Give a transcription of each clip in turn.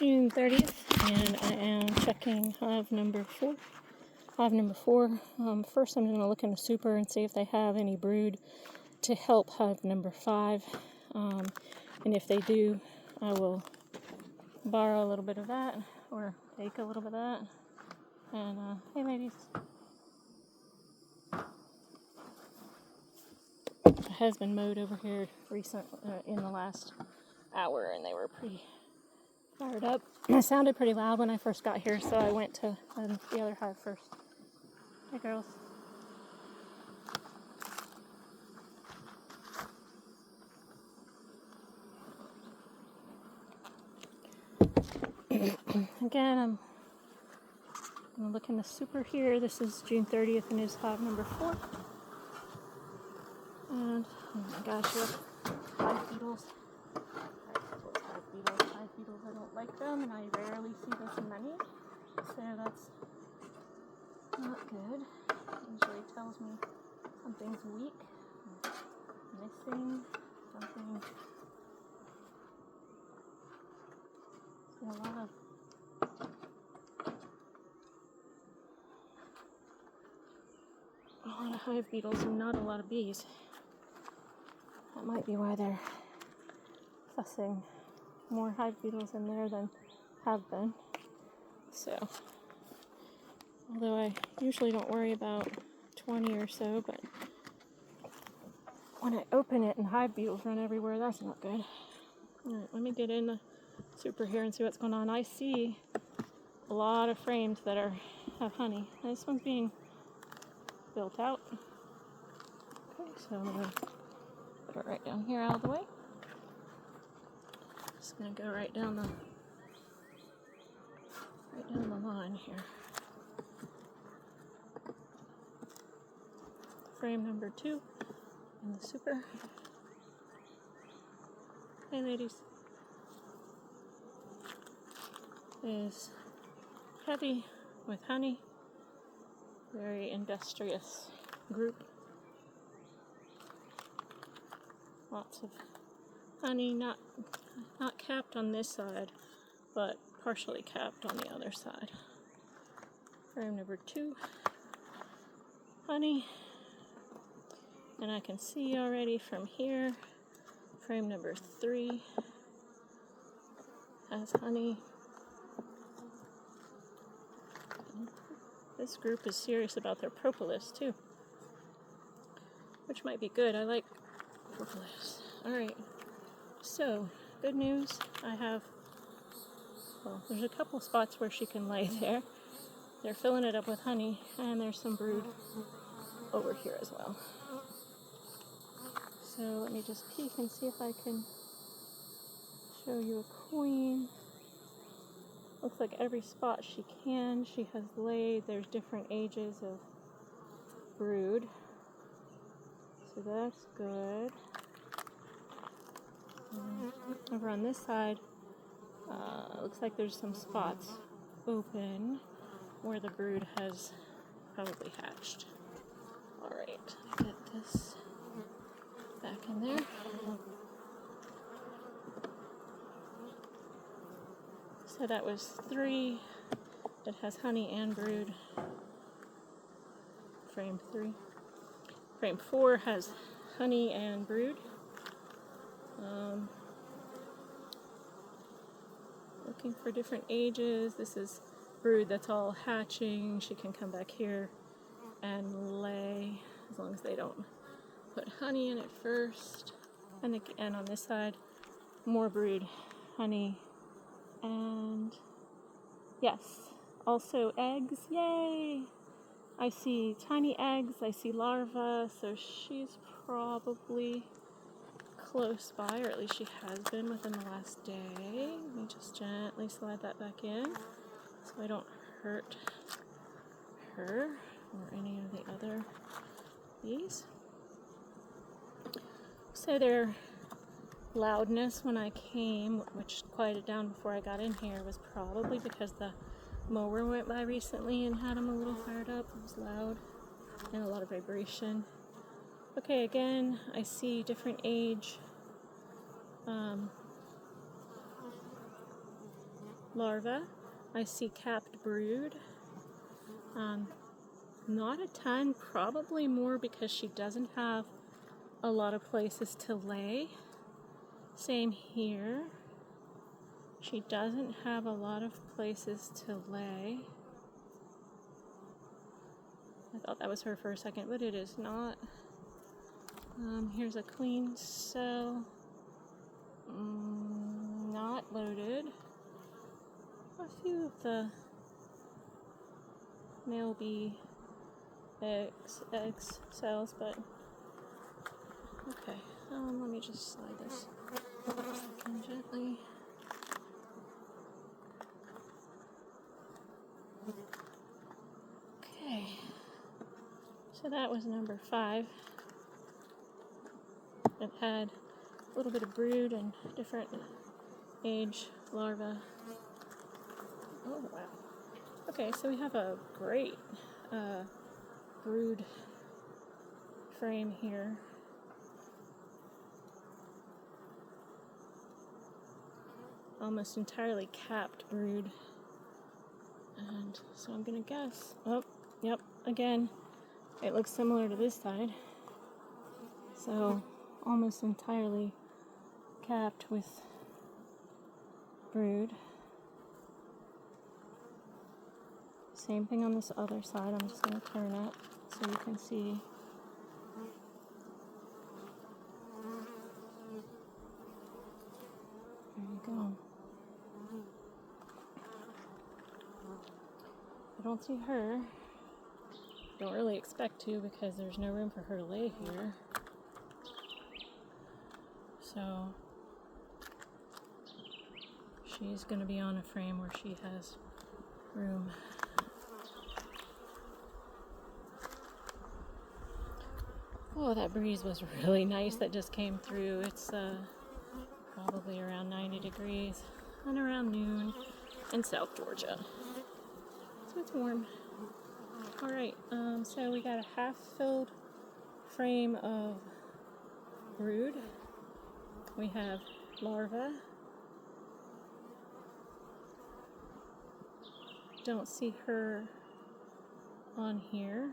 June 30th, and I am checking hive number 4. Hive number 4. First, I'm going to look in the super and see if they have any brood to help hive number 5. And if they do, I will borrow a little bit of that or take a little bit of that. And hey, ladies. It has been mowed over here in the last hour, and they were pretty fired up. It sounded pretty loud when I first got here, so I went to the other hive first. Hey, girls. Again, I'm going to look in the super here. This is June 30th, and it's hive number 4. And, oh my gosh, look, hive beetles. Hive beetles, I don't like them, and I rarely see this many, so that's not good. It usually tells me something's weak, missing, something. See a lot of hive beetles and not a lot of bees. That might be why they're fussing. More hive beetles in there than have been. So, although I usually don't worry about 20 or so, but when I open it and hive beetles run everywhere, that's not good. Alright, let me get in the super here and see what's going on. I see a lot of frames that have honey. This one's being built out. Okay, so I'm going to put it right down here out of the way. Just going to go right down the line here. Frame number 2 in the super. Hey, ladies. Is heavy with honey. Very industrious group. Lots of honey, not capped on this side, but partially capped on the other side. Frame number 2, honey. And I can see already from here, frame number 3 has honey. This group is serious about their propolis too, which might be good. I like propolis. Alright, so good news. There's a couple spots where she can lay there. They're filling it up with honey, and there's some brood over here as well. So let me just peek and see if I can show you a queen. Looks like every spot she has laid. There's different ages of brood. So that's good. Over on this side, looks like there's some spots open where the brood has probably hatched. Alright, get this back in there. So that was 3 that has honey and brood. Frame 3. Frame 4 has honey and brood. Looking for different ages. This is brood that's all hatching. She can come back here and lay as long as they don't put honey in it first. And on this side, more brood, honey, and yes, also eggs. Yay! I see tiny eggs. I see larvae. So she's probably close by, or at least she has been within the last day. Let me just gently slide that back in so I don't hurt her or any of the other bees. So their loudness when I came, which quieted down before I got in here, was probably because the mower went by recently and had them a little fired up. It was loud and a lot of vibration. Okay, again, I see different age larva. I see capped brood. Not a ton, probably more because she doesn't have a lot of places to lay. Same here. She doesn't have a lot of places to lay. I thought that was her for a second, but it is not. Here's a queen cell. Not loaded. A few of the male bee eggs cells, but okay. Let me just slide this in gently. Okay, so that was number 5. It had a little bit of brood and different age larvae. Oh wow. Okay, so we have a great brood frame here. Almost entirely capped brood. And so I'm gonna guess, oh, yep, again, it looks similar to this side. So almost entirely capped with brood. Same thing on this other side. I'm just gonna turn it so you can see. There you go. I don't see her. Don't really expect to because there's no room for her to lay here. So she's going to be on a frame where she has room. Oh, that breeze was really nice that just came through. It's probably around 90 degrees and around noon in South Georgia. So it's warm. Alright, so we got a half-filled frame of brood. We have larvae. Don't see her on here.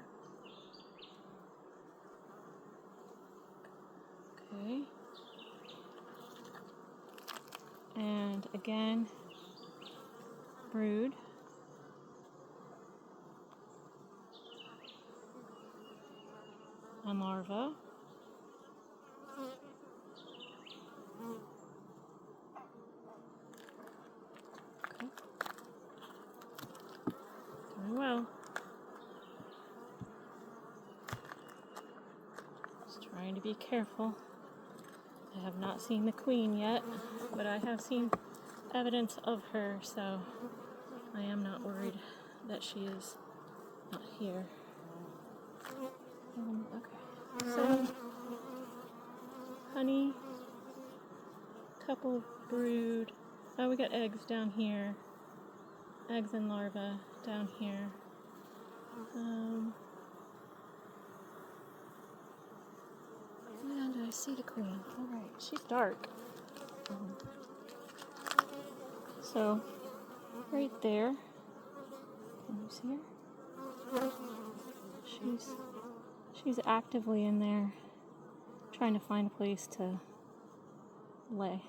Okay. And again, brood. And larva. Okay. Doing well. Just trying to be careful. I have not seen the queen yet, but I have seen evidence of her, so I am not worried that she is not here. Okay, so honey, couple of brood. Oh, we got eggs down here. Eggs and larvae down here. And I see the queen. Alright, she's dark. So, right there. Can you see her? She's actively in there trying to find a place to lay.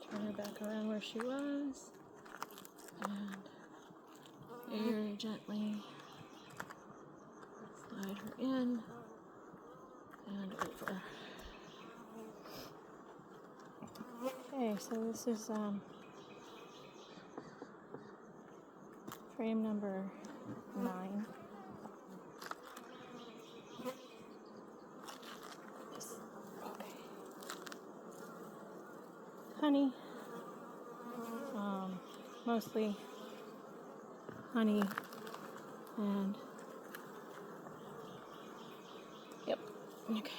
Turn her back around where she was, and very gently slide her in and over. Okay, so this is frame number 9. Okay. Honey. Mostly honey and yep. Okay.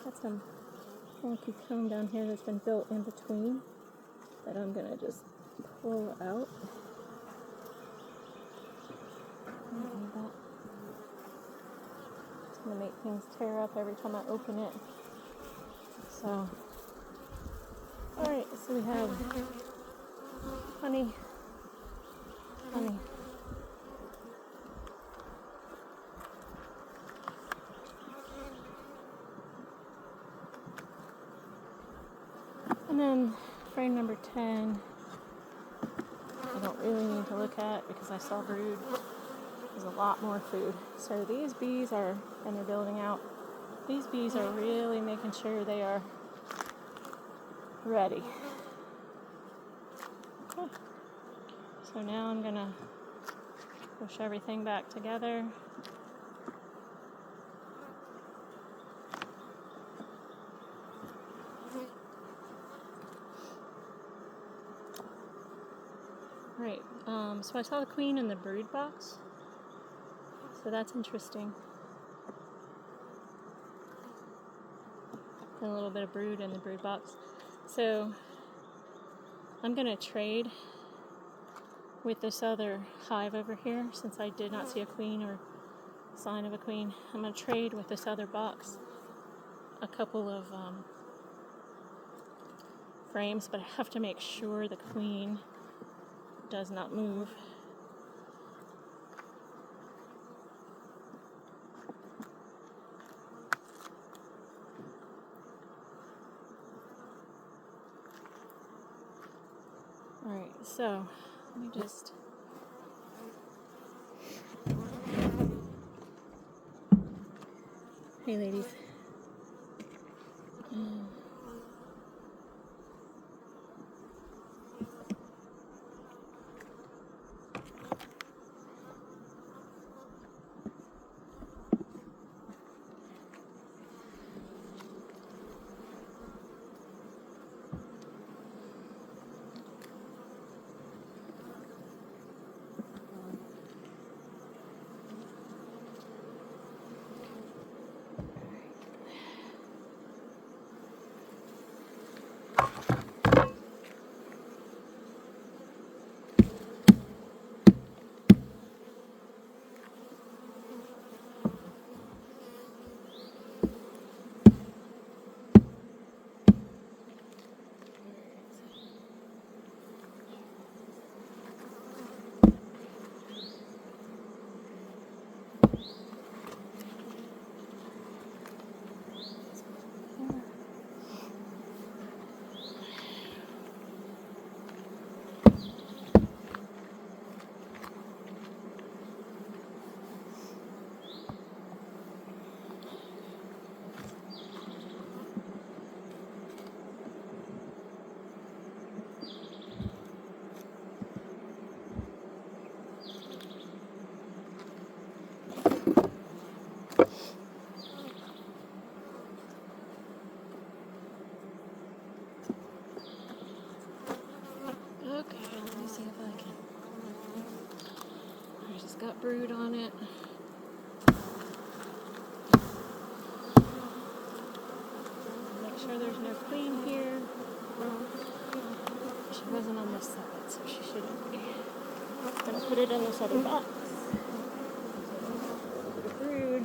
Got some funky comb down here that's been built in between that I'm gonna just pull out. It's going to make things tear up every time I open it. So, alright, so we have honey. And then frame number 10, I don't really need to look at because I saw brood. There's a lot more food. So these bees are, and they're building out, these bees are really making sure they are ready. Okay. So now I'm going to push everything back together. Right, so I saw the queen in the brood box, so that's interesting. And a little bit of brood in the brood box. So I'm going to trade with this other hive over here, since I did not see a queen or sign of a queen. I'm going to trade with this other box a couple of frames, but I have to make sure the queen does not move. Alright, so let me just hey ladies. Okay, let me see if I can. I just got brood on it. Make sure there's no queen here. She wasn't on this side, so she shouldn't be. I'm gonna put it in this other box. Brood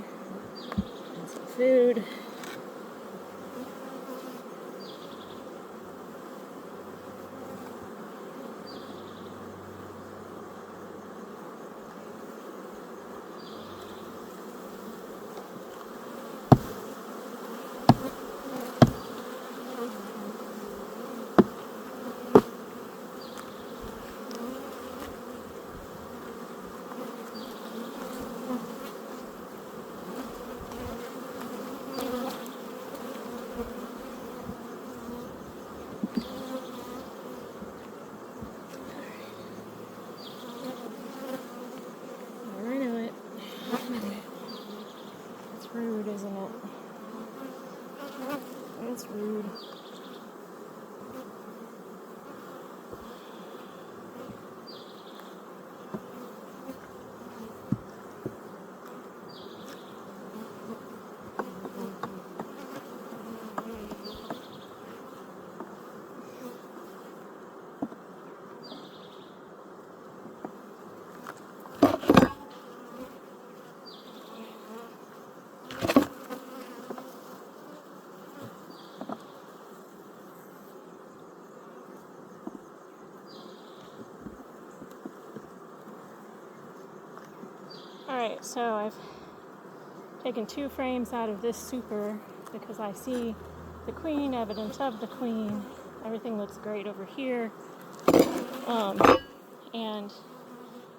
and some food. Alright, so I've taken 2 frames out of this super because I see the queen, evidence of the queen. Everything looks great over here. And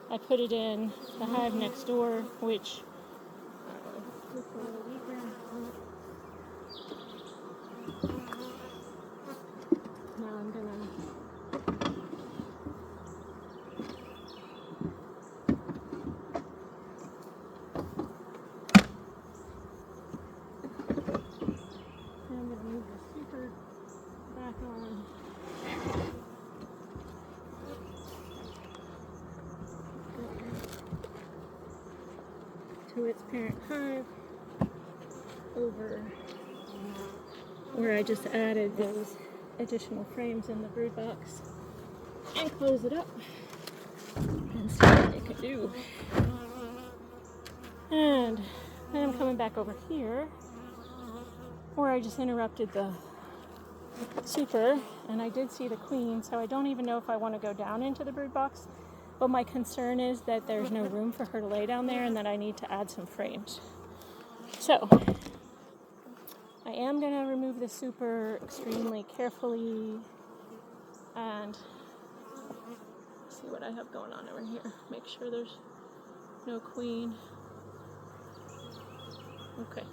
I put it in the hive next door, which looks a little weaker. Now I'm gonna move the super back on. To its parent hive over where I just added those additional frames in the brood box, and close it up and see what it can do. And then I'm coming back over here where I just interrupted the super, and I did see the queen, so I don't even know if I want to go down into the brood box, but my concern is that there's no room for her to lay down there and that I need to add some frames. So I am going to remove the super extremely carefully and see what I have going on over here. Make sure there's no queen. Okay.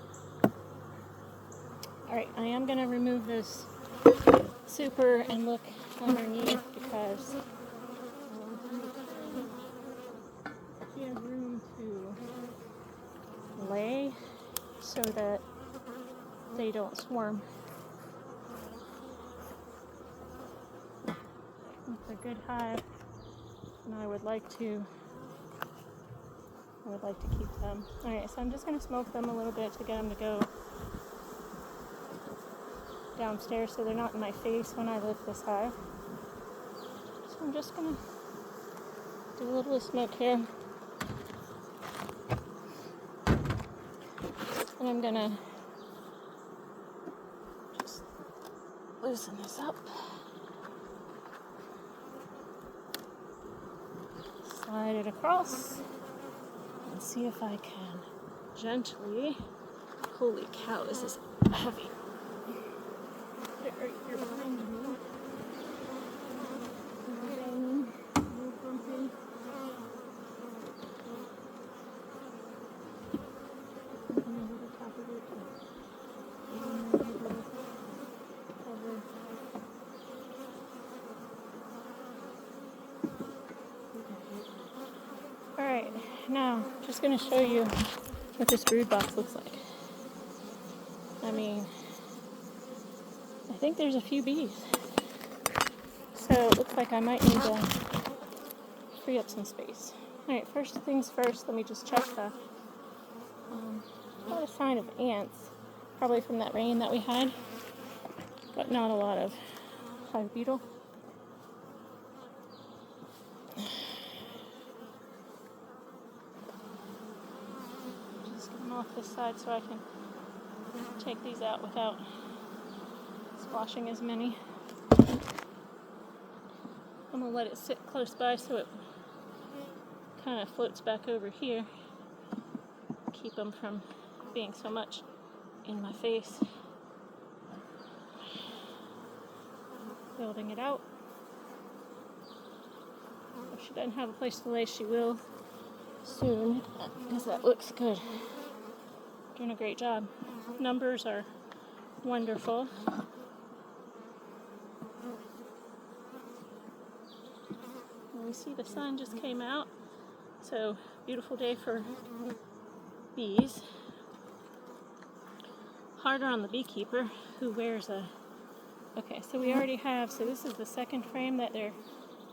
Alright, I am going to remove this super and look underneath because she has room to lay so that they don't swarm. It's a good hive, and I would like to keep them. Alright, so I'm just going to smoke them a little bit to get them to go downstairs so they're not in my face when I lift this hive. So I'm just going to do a little bit of smoke here. And I'm going to just loosen this up. Slide it across and see if I can gently, holy cow, this is heavy. Put it right here behind me. Alright, now just going to show you what this brood box looks like. I mean, I think there's a few bees. So it looks like I might need to free up some space. Alright, first things first, let me just check the not a sign of ants, probably from that rain that we had, but not a lot of hive beetle. Just get them off this side so I can take these out without squashing as many. I'm going to let it sit close by so it kind of floats back over here. Keep them from being so much in my face. Building it out. If she doesn't have a place to lay, she will soon, because that looks good. Doing a great job. Numbers are wonderful. And we see the sun just came out, so beautiful day for bees. Harder on the beekeeper who wears a... Okay, so we already have, so this is the second frame that they're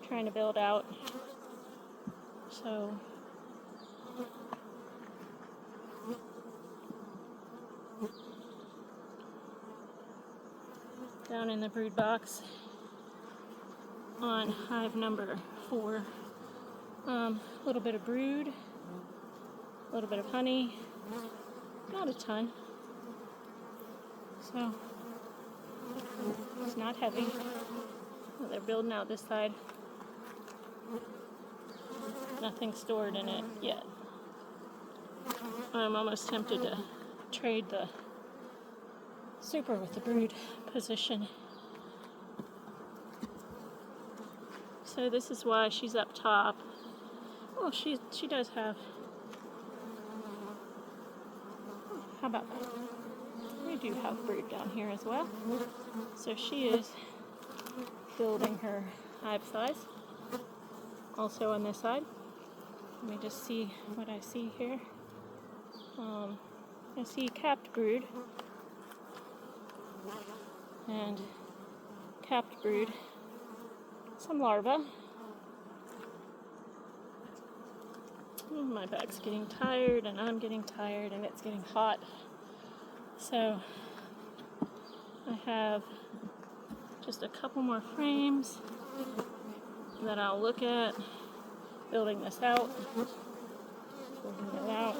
trying to build out. So down in the brood box on hive number 4, a little bit of brood, a little bit of honey, not a ton, so it's not heavy. Well, they're building out this side. Nothing stored in it yet. I'm almost tempted to trade the super with the brood position. So this is why she's up top. Well, she does have. How about that? We do have brood down here as well. So she is building her hive size. Also on this side. Let me just see what I see here. I see capped brood and capped brood, some larvae. Oh, my back's getting tired and I'm getting tired and it's getting hot. So I have just a couple more frames that I'll look at, building this out, building it out.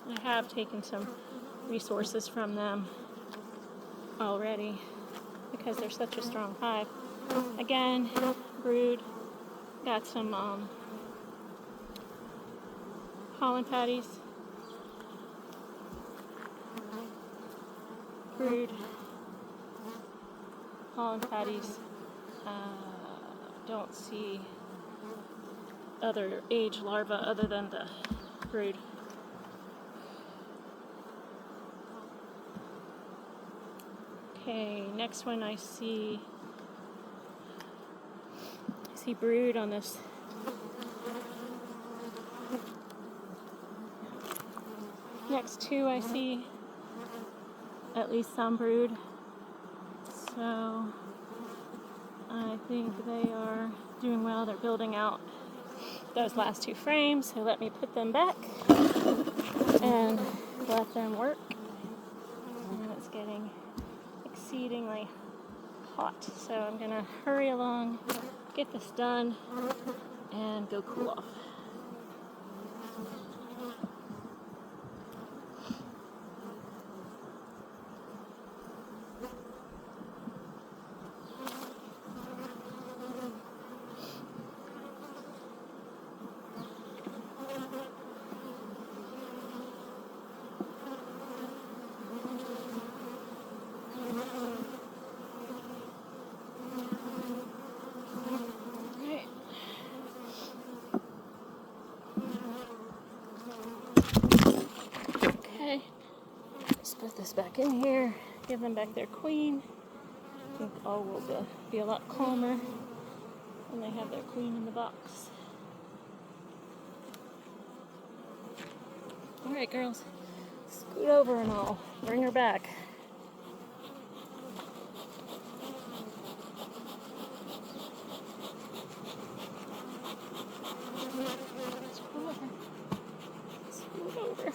I have taken some resources from them already because they're such a strong hive. Again, brood, got some pollen patties, brood, pollen patties. Don't see other age larvae other than the brood. Okay, next one I see brood on this. Next two I see at least some brood. So I think they are doing well. They're building out those last two frames. So let me put them back and let them work. And it's getting exceedingly hot. So I'm going to hurry along, get this done, and go cool off. Okay, let's put this back in here, give them back their queen. I think all will be a lot calmer when they have their queen in the box. Alright girls, scoot over and I'll bring her back. Scoot over.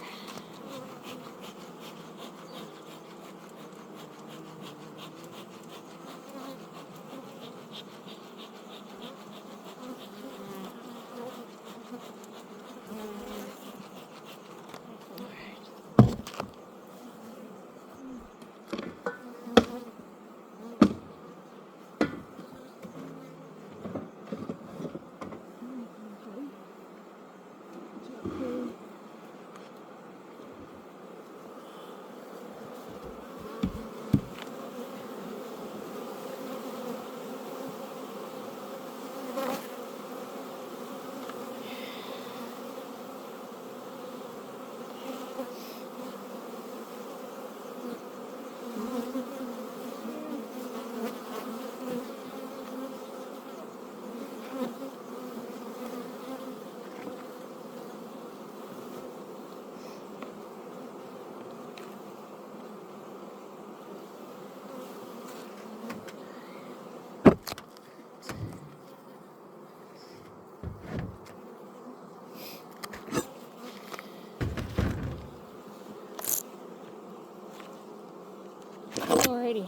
Alrighty.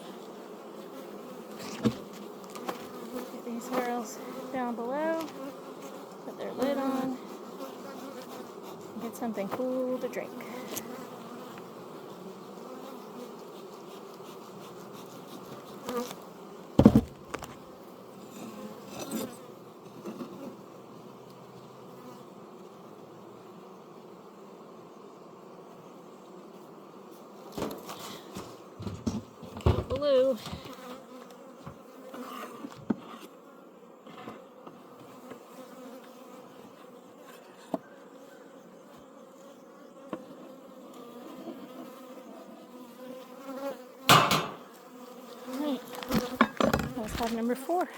Get these girls down below, put their lid on, and get something cool to drink. blue. Alright, that's hive number 4.